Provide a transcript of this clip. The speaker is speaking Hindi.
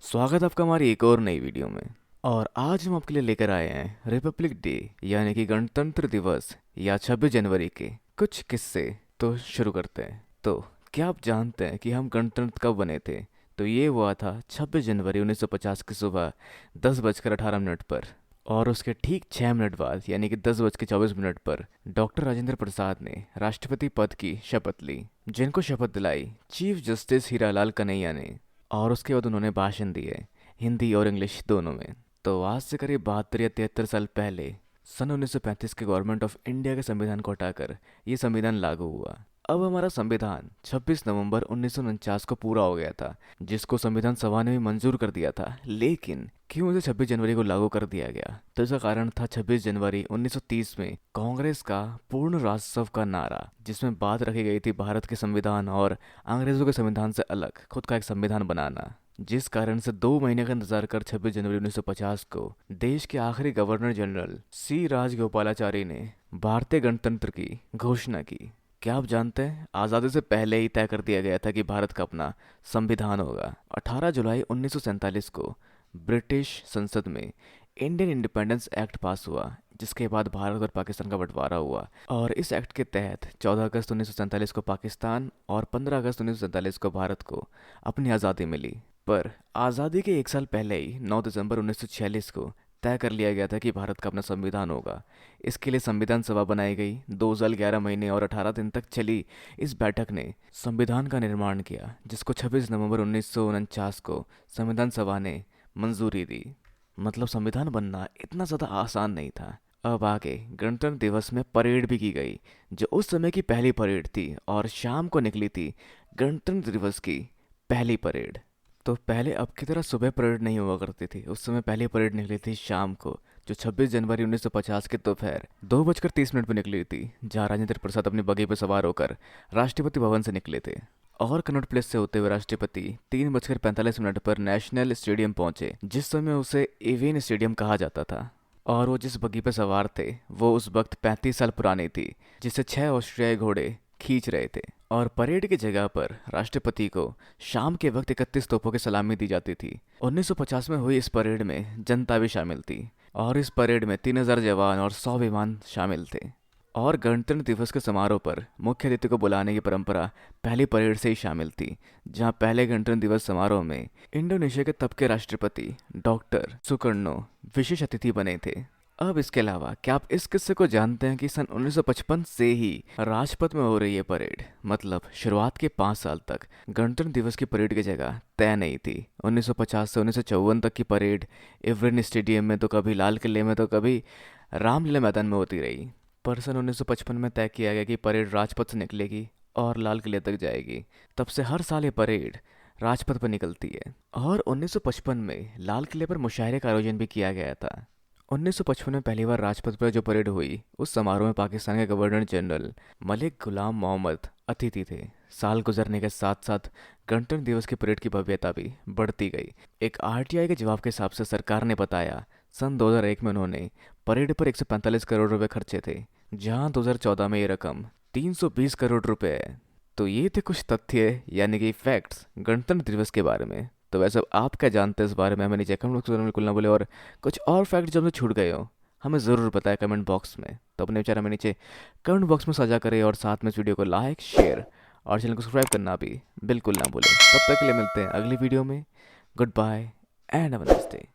स्वागत है आपका हमारी एक और नई वीडियो में। और आज हम आपके लिए लेकर आए हैं रिपब्लिक डे यानी कि गणतंत्र दिवस या 26 जनवरी के कुछ किस्से। तो शुरू करते हैं। तो क्या आप जानते हैं कि हम गणतंत्र कब बने थे? तो ये हुआ था 26 जनवरी 1950 की सुबह 10:18 पर। और उसके ठीक 6 मिनट बाद यानी कि 10:24 पर डॉक्टर राजेंद्र प्रसाद ने राष्ट्रपति पद की शपथ ली, जिनको शपथ दिलाई चीफ जस्टिस हीरालाल कन्हैया ने। और उसके बाद उन्होंने भाषण दिए हिंदी और इंग्लिश दोनों में। तो आज से करीब 72 या 73 साल पहले सन 1935 के गवर्नमेंट ऑफ इंडिया के संविधान को हटाकर ये संविधान लागू हुआ। अब हमारा संविधान 26 नवंबर 1949 को पूरा हो गया था, जिसको संविधान सभा ने भी मंजूर कर दिया था। लेकिन क्यों इसे 26 जनवरी को लागू कर दिया गया? तो इसका कारण था 26 जनवरी 1930 में कांग्रेस का पूर्ण राष्ट्रोत्सव का नारा, जिसमें बात रखी गई थी भारत के संविधान और अंग्रेजों के संविधान से अलग खुद का एक संविधान बनाना। जिस कारण से 2 महीने का इंतजार कर 26 जनवरी 1950 को देश के आखिरी गवर्नर जनरल सी राजगोपालाचारी ने भारतीय गणतंत्र की घोषणा की। क्या आप जानते हैं, आज़ादी से पहले ही तय कर दिया गया था कि भारत का अपना संविधान होगा। 18 जुलाई 1947 को ब्रिटिश संसद में इंडियन इंडिपेंडेंस एक्ट पास हुआ, जिसके बाद भारत और पाकिस्तान का बंटवारा हुआ। और इस एक्ट के तहत 14 अगस्त 1947 को पाकिस्तान और 15 अगस्त 1947 को भारत को अपनी आज़ादी मिली। पर आज़ादी के एक साल पहले ही 9 दिसंबर 1946 को तय कर लिया गया था कि भारत का अपना संविधान होगा। इसके लिए संविधान सभा बनाई गई। 2 साल 11 महीने और 18 दिन तक चली इस बैठक ने संविधान का निर्माण किया, जिसको 26 नवंबर 1949 को संविधान सभा ने मंजूरी दी। मतलब संविधान बनना इतना ज़्यादा आसान नहीं था। अब आगे गणतंत्र दिवस में परेड भी की गई, जो उस समय की पहली परेड थी और शाम को निकली थी गणतंत्र दिवस की पहली परेड। तो पहले अब की तरह सुबह परेड नहीं हुआ करती थी। उस समय पहली परेड निकली थी शाम को, जो 26 जनवरी 1950 के दोपहर 2:30 पर निकली थी, जहाँ राजेंद्र प्रसाद अपनी बगी पर सवार होकर राष्ट्रपति भवन से निकले थे। और कनॉट प्लेस से होते हुए राष्ट्रपति 3:45 पर नेशनल स्टेडियम पहुंचे, जिस समय उसे एवियन स्टेडियम कहा जाता था। और वो जिस बगी पर सवार थे वो उस वक्त 35 साल पुरानी थी, जिसे 6 ऑस्ट्रियाई घोड़े खींच रहे थे। और परेड की जगह पर राष्ट्रपति को शाम के वक्त 31 तोपों की सलामी दी जाती थी। 1950 में हुई इस परेड में जनता भी शामिल थी, और इस परेड में 3000 जवान और 100 विमान शामिल थे। और गणतंत्र दिवस के समारोह पर मुख्य अतिथि को बुलाने की परंपरा पहली परेड से ही शामिल थी, जहां पहले गणतंत्र दिवस समारोह में इंडोनेशिया के तब के राष्ट्रपति डॉक्टर सुकर्णो विशेष अतिथि बने थे। अब इसके अलावा क्या आप इस किस्से को जानते हैं कि सन 1955 से ही राजपथ में हो रही है परेड? मतलब शुरुआत के 5 साल तक गणतंत्र दिवस की परेड की जगह तय नहीं थी। 1950 से 1954 तक की परेड एवरेन स्टेडियम में, तो कभी लाल किले में, तो कभी रामलीला मैदान में होती रही। पर सन 1955 में तय किया गया कि परेड राजपथ से निकलेगी और लाल किले तक जाएगी। तब से हर साल ये परेड राजपथ पर निकलती है। और 1955 में लाल किले पर मुशायरे का आयोजन भी किया गया था। 1955 में पहली बार राजपथ पर जो परेड हुई, उस समारोह में पाकिस्तान के गवर्नर जनरल मलिक गुलाम मोहम्मद अतिथि थे। साल गुजरने के साथ साथ गणतंत्र दिवस की परेड की भव्यता भी बढ़ती गई। एक आरटीआई के जवाब के हिसाब से सरकार ने बताया सन 2001 में उन्होंने परेड पर 145 करोड़ रुपए खर्चे थे, जहां 2014 में ये रकम 320 करोड़ रुपए है। तो ये थे कुछ तथ्य यानी कि फैक्ट्स गणतंत्र दिवस के बारे में। तो वैसे आप क्या जानते हैं इस बारे में? हमें नीचे कमेंट बॉक्स में बिल्कुल ना बोले। और कुछ और फैक्ट जो हमसे छूट गए हो हमें ज़रूर बताएं कमेंट बॉक्स में। तो अपने विचार हमें नीचे कमेंट बॉक्स में साझा करें, और साथ में इस वीडियो को लाइक, शेयर और चैनल को सब्सक्राइब करना भी बिल्कुल ना भूलें। तब तक के लिए मिलते हैं अगली वीडियो में। Good bye and have a nice day.